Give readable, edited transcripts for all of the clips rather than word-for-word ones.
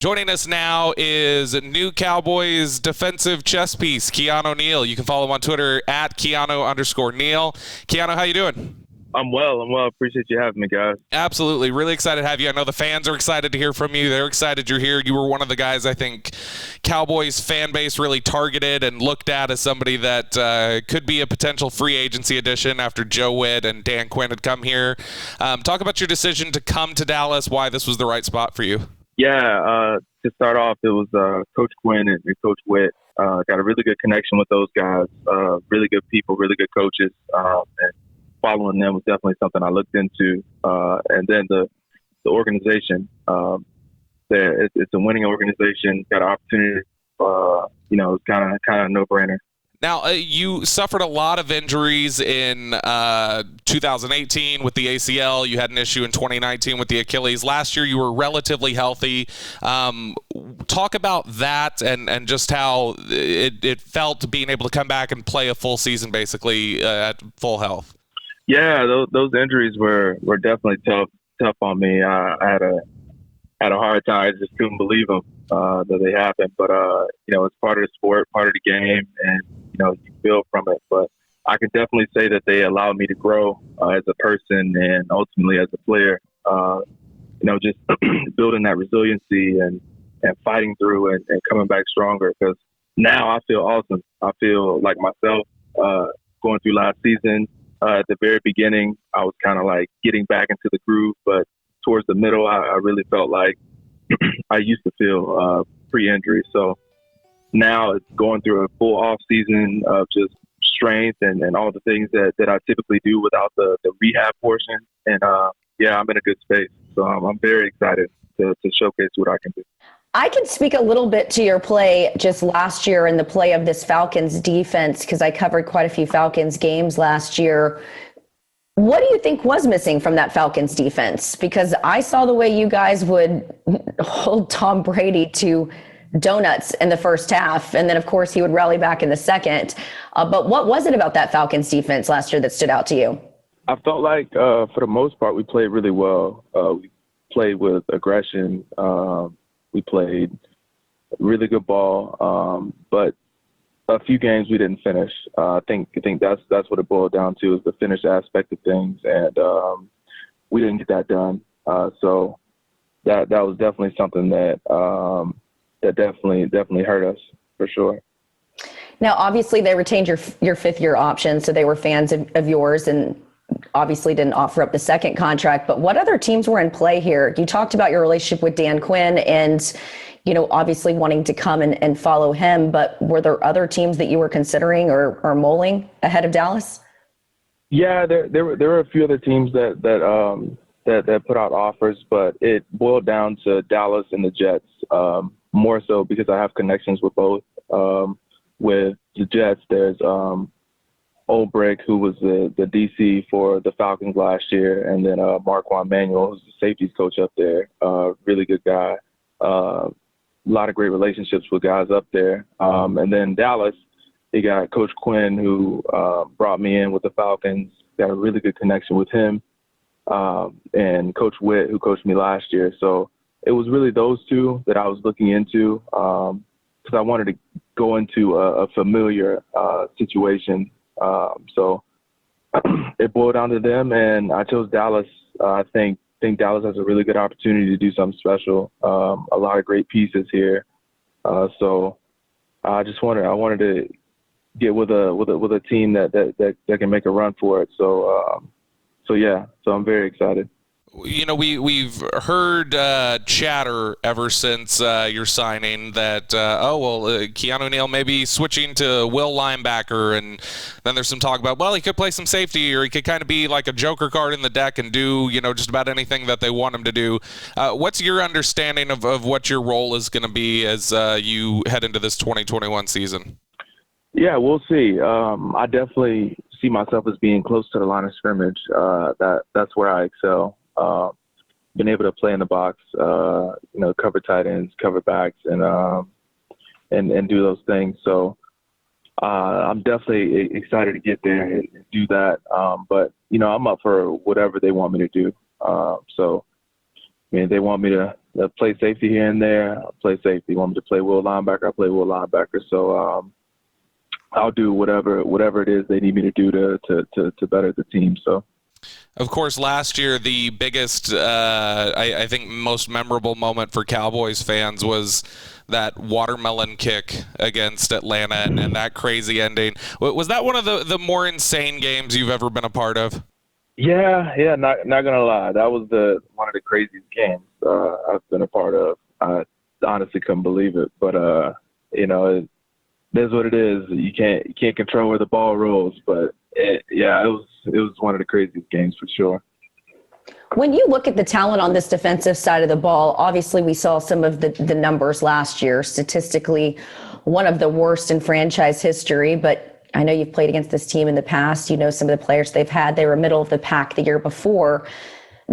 Joining us now is new Cowboys defensive chess piece, Keanu Neal. You can follow him on Twitter at Keanu_Neal. Keanu, how you doing? I'm well. Appreciate you having me, guys. Absolutely. Really excited to have you. I know the fans are excited to hear from you. They're excited you're here. You were one of the guys I think Cowboys fan base really targeted and looked at as somebody that could be a potential free agency addition after Joe Witt and Dan Quinn had come here. Talk about your decision to come to Dallas, why this was the right spot for you. Yeah, to start off, it was Coach Quinn and Coach Witt. Got a really good connection with those guys. Really good people, really good coaches. And following them was definitely something I looked into. And then the organization, it's a winning organization. Got an opportunity. It's kind of a no-brainer. Now, you suffered a lot of injuries in 2018 with the ACL. You had an issue in 2019 with the Achilles. Last year, you were relatively healthy. Talk about that and just how it felt being able to come back and play a full season, basically, at full health. Yeah, those injuries were definitely tough on me. I had a hard time. I just couldn't believe them that they happened. But it's part of the sport, part of the game, and you build from it. But I can definitely say that they allowed me to grow as a person and ultimately as a player. Just building that resiliency and fighting through and coming back stronger. Because now I feel awesome. I feel like myself going through last season. At the very beginning, I was kind of like getting back into the groove, but towards the middle, I really felt like I used to feel pre-injury. So now it's going through a full off season of just strength and all the things that I typically do without the rehab portion. And I'm in a good space. So I'm very excited to showcase what I can do. I can speak a little bit to your play just last year and the play of this Falcons defense, because I covered quite a few Falcons games last year. What do you think was missing from that Falcons defense? Because I saw the way you guys would hold Tom Brady to donuts in the first half, and then, of course, he would rally back in the second. But what was it about that Falcons defense last year that stood out to you? I felt like, for the most part, we played really well. We played with aggression. We played really good ball, but a few games we didn't finish. I think that's what it boiled down to, is the finish aspect of things, and we didn't get that done. So that was definitely something that definitely hurt us for sure. Now, obviously, they retained your fifth-year option, so they were fans of yours and obviously didn't offer up the second contract. But what other teams were in play here? You talked about your relationship with Dan Quinn and, obviously wanting to come and follow him. But were there other teams that you were considering or mulling ahead of Dallas? Yeah, there were a few other teams that put out offers, but it boiled down to Dallas and the Jets, more so because I have connections with both. With the Jets, there's Olbrich, who was the DC for the Falcons last year, and then Marquand Manuel, who's the safeties coach up there. Really good guy. A lot of great relationships with guys up there. And then Dallas, they got Coach Quinn, who brought me in with the Falcons. Got a really good connection with him. And Coach Witt, who coached me last year. So it was really those two that I was looking into, because I wanted to go into a familiar situation. So it boiled down to them, and I chose Dallas. I think Dallas has a really good opportunity to do something special. A lot of great pieces here. So I wanted to get with a team that can make a run for it. So I'm very excited. We've heard chatter ever since your signing that, Keanu Neal may be switching to will linebacker, and then there's some talk about, he could play some safety, or he could kind of be like a joker card in the deck and do, just about anything that they want him to do. What's your understanding of what your role is going to be as you head into this 2021 season? Yeah, we'll see. I definitely see myself as being close to the line of scrimmage. That's where I excel. Been able to play in the box, cover tight ends, cover backs, and do those things. So I'm definitely excited to get there and do that. But I'm up for whatever they want me to do. So they want me to play safety here and there, I'll play safety. Want me to play will linebacker, I play will linebacker. So I'll do whatever it is they need me to do to better the team. So. Of course, last year, the biggest, I think most memorable moment for Cowboys fans was that watermelon kick against Atlanta and that crazy ending. Was that one of the more insane games you've ever been a part of? Yeah, not gonna lie, that was one of the craziest games I've been a part of. I honestly couldn't believe it, but it is what it is. You can't control where the ball rolls, but it was one of the craziest games for sure. When you look at the talent on this defensive side of the ball, obviously we saw some of the numbers last year, statistically one of the worst in franchise history, but I know you've played against this team in the past. You know some of the players they've had. They were middle of the pack the year before.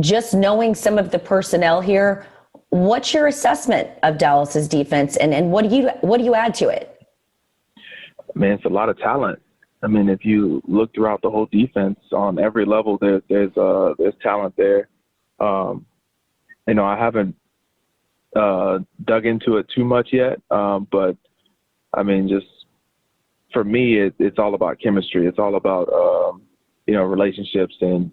Just knowing some of the personnel here, what's your assessment of Dallas's defense, and what do you add to it? Man, it's a lot of talent. I mean, if you look throughout the whole defense on every level, there's talent there. I haven't dug into it too much yet, but I mean, just for me, it's all about chemistry. It's all about relationships and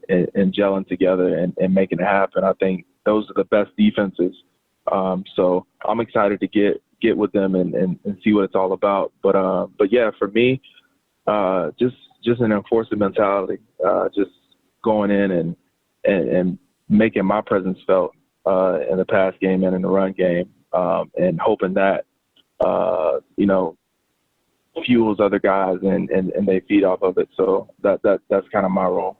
gelling together and making it happen. I think those are the best defenses. So I'm excited to get with them and see what it's all about. But yeah, for me, just an enforcer mentality, just going in and making my presence felt in the pass game and in the run game, and hoping that fuels other guys and they feed off of it. So that's kind of my role.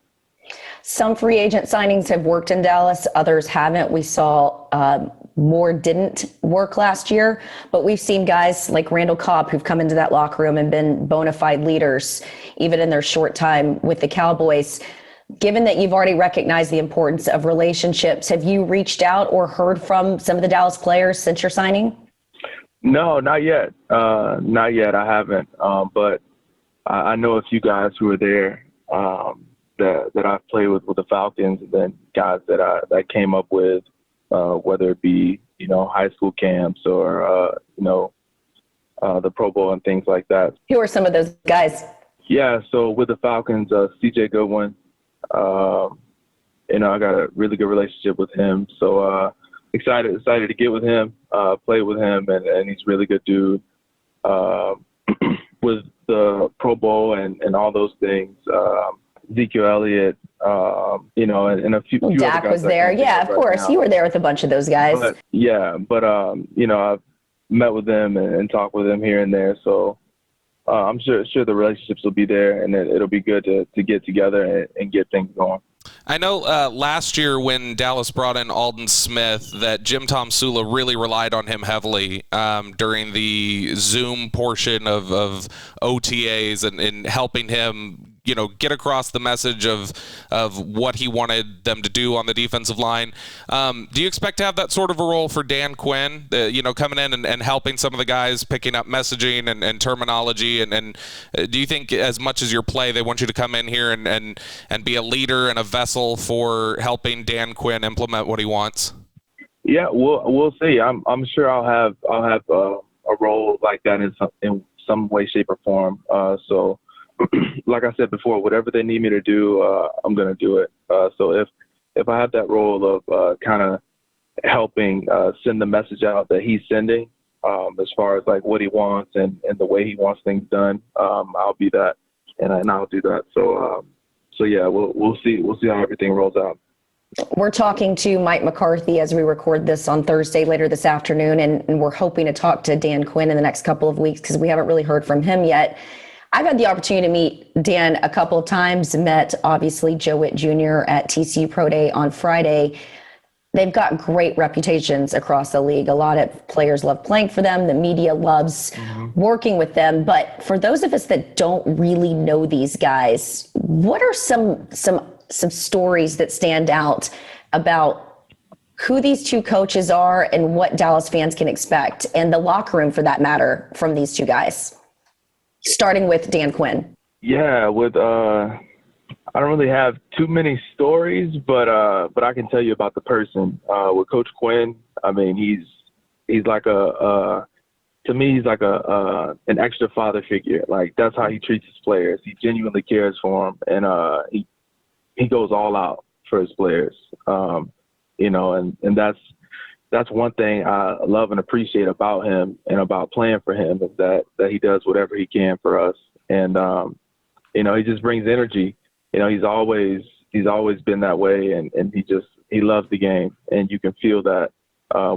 Some free agent signings have worked in Dallas, others haven't. We saw more didn't work last year, but we've seen guys like Randall Cobb who've come into that locker room and been bona fide leaders, even in their short time with the Cowboys. Given that you've already recognized the importance of relationships, have you reached out or heard from some of the Dallas players since your signing? No, not yet. Not yet. I haven't. But I know a few guys who are there that I've played with the Falcons, and then guys that I came up with, whether it be high school camps or the Pro Bowl and things like that. Who are some of those guys? Yeah, so with the Falcons, C.J. Goodwin, I got a really good relationship with him. So excited to get with him, play with him, and he's a really good dude. With the Pro Bowl and all those things, Ezekiel Elliott, and a few Dak other guys was there. Yeah, of course. You were there with a bunch of those guys. But I've met with them and talked with them here and there. So I'm sure the relationships will be there, and it'll be good to get together and get things going. I know last year when Dallas brought in Aldon Smith that Jim Tom Sula really relied on him heavily during the Zoom portion of OTAs and helping him get across the message of what he wanted them to do on the defensive line. Do you expect to have that sort of a role for Dan Quinn, coming in and helping some of the guys, picking up messaging and terminology? And do you think as much as your play, they want you to come in here and be a leader and a vessel for helping Dan Quinn implement what he wants? Yeah, we'll see. I'm sure I'll have a role like that in some way, shape, or form. So. Like I said before, whatever they need me to do, I'm going to do it. So if I have that role of kind of helping send the message out that he's sending, as far as like what he wants and the way he wants things done, I'll be that, and I'll do that. So yeah, we'll see how everything rolls out. We're talking to Mike McCarthy as we record this on Thursday later this afternoon, and we're hoping to talk to Dan Quinn in the next couple of weeks because we haven't really heard from him yet. I've had the opportunity to meet Dan a couple of times, met obviously Joe Witt Jr. at TCU Pro Day on Friday. They've got great reputations across the league. A lot of players love playing for them. The media loves working with them. But for those of us that don't really know these guys, what are some stories that stand out about who these two coaches are and what Dallas fans can expect, and the locker room for that matter, from these two guys? Starting with Dan Quinn. Yeah, with I don't really have too many stories, but I can tell you about the person. With Coach Quinn, I mean, he's like to me, he's like an extra father figure. Like, that's how he treats his players. He genuinely cares for them, and he goes all out for his players. And that's one thing I love and appreciate about him and about playing for him, is that he does whatever he can for us. And he just brings energy. He's always been that way, and he loves the game, and you can feel that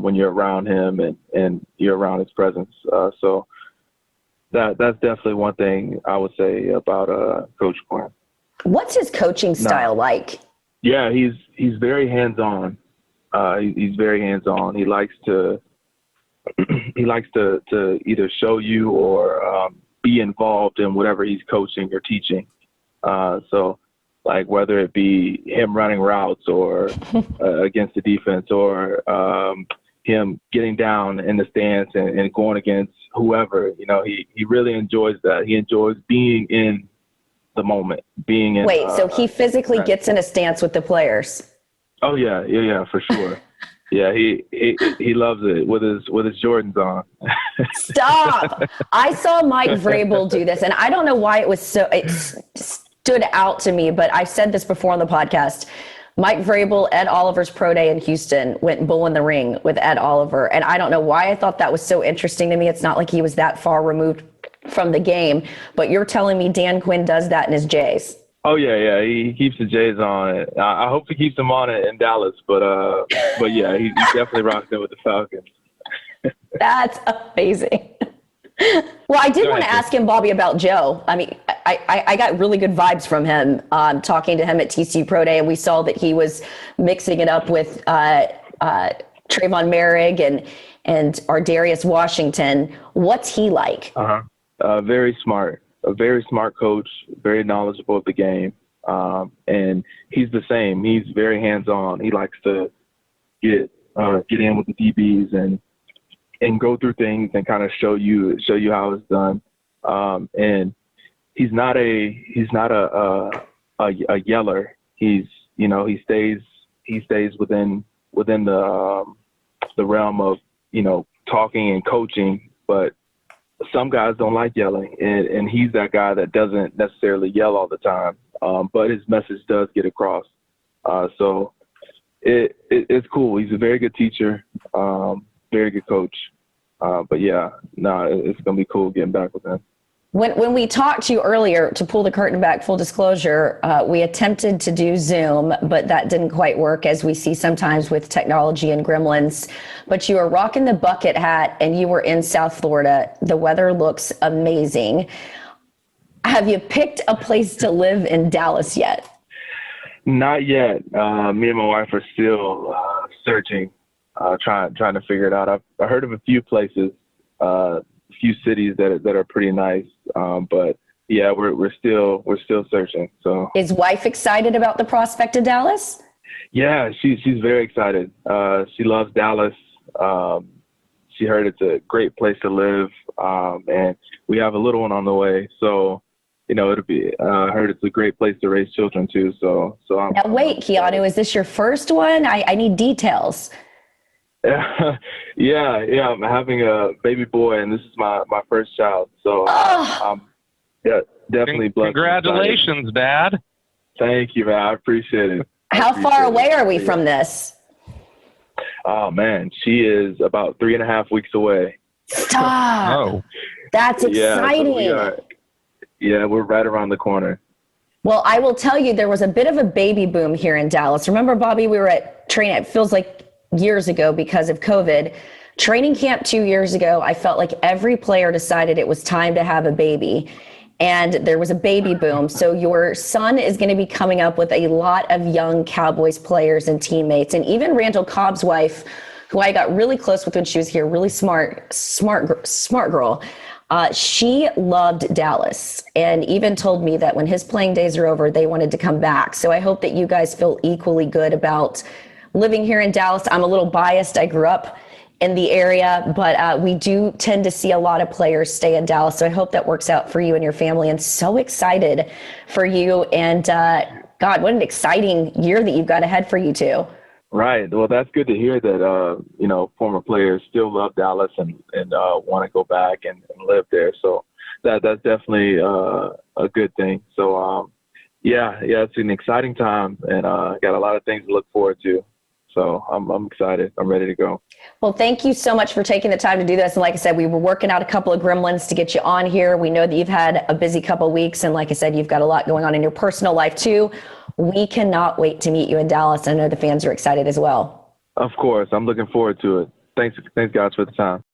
when you're around him and you're around his presence. So that's definitely one thing I would say about Coach Quinn. What's his coaching style like? Yeah, he's very hands-on. He's very hands-on. He likes to either show you or be involved in whatever he's coaching or teaching. So, like, whether it be him running routes or against the defense, or him getting down in the stance and going against whoever, he really enjoys that. He enjoys being in the moment, being in. Wait, so he physically gets in a stance with the players? Oh yeah, for sure. Yeah, he loves it with his Jordans on. Stop! I saw Mike Vrabel do this, and I don't know why it stood out to me, but I've said this before on the podcast. Mike Vrabel, Ed Oliver's pro day in Houston, went bull in the ring with Ed Oliver, and I don't know why I thought that was so interesting to me. It's not like he was that far removed from the game, but you're telling me Dan Quinn does that in his Jays? Oh yeah, he keeps the Jays on it. I hope he keeps them on it in Dallas, but yeah, he definitely rocks it with the Falcons. That's amazing. Well, I did want to ask him, Bobby, about Joe. I mean, I got really good vibes from him talking to him at TCU Pro Day, and we saw that he was mixing it up with Trayvon Merrick and Ardarius Washington. What's he like? Very smart. A very smart coach, very knowledgeable of the game. And he's the same. He's very hands-on. He likes to get in with the DBs and go through things and kind of show you how it's done. And he's not a yeller. He stays within the realm of, talking and coaching, but some guys don't like yelling, and he's that guy that doesn't necessarily yell all the time, but his message does get across. So it's cool. He's a very good teacher, very good coach. But yeah, it's going to be cool getting back with him. When we talked to you earlier, to pull the curtain back, full disclosure, we attempted to do Zoom, but that didn't quite work, as we see sometimes with technology and gremlins. But you were rocking the bucket hat, and you were in South Florida. The weather looks amazing. Have you picked a place to live in Dallas yet? Not yet. Me and my wife are still searching, trying to figure it out. I heard of a few places, few cities that are pretty nice, but yeah, we're still searching. So, is wife excited about the prospect of Dallas? Yeah, she's very excited. She loves Dallas. She heard it's a great place to live, and we have a little one on the way. So, it'll be. Heard it's a great place to raise children too. So now wait, Keanu, is this your first one? I need details. Yeah, I'm having a baby boy, and this is my first child. So, yeah, definitely blessed. Congratulations, Dad. Thank you, man. I appreciate it. How far away are we from this? Oh man, she is about 3.5 weeks away. Stop! Oh, that's exciting. Yeah, we're right around the corner. Well, I will tell you, there was a bit of a baby boom here in Dallas. Remember, Bobby, we were at training. It feels like years ago because of COVID. Training camp 2 years ago, I felt like every player decided it was time to have a baby, and there was a baby boom. So your son is going to be coming up with a lot of young Cowboys players and teammates, and even Randall Cobb's wife, who I got really close with when she was here, really smart girl. She loved Dallas and even told me that when his playing days are over, they wanted to come back. So I hope that you guys feel equally good about living here in Dallas. I'm a little biased. I grew up in the area, but we do tend to see a lot of players stay in Dallas. So I hope that works out for you and your family, and so excited for you. And God, what an exciting year that you've got ahead for you two. Right. Well, that's good to hear that, former players still love Dallas and want to go back and live there. So that's definitely a good thing. So, it's an exciting time, and got a lot of things to look forward to. So I'm excited. I'm ready to go. Well, thank you so much for taking the time to do this. And like I said, we were working out a couple of gremlins to get you on here. We know that you've had a busy couple of weeks. And like I said, you've got a lot going on in your personal life too. We cannot wait to meet you in Dallas. I know the fans are excited as well. Of course. I'm looking forward to it. Thanks guys for the time.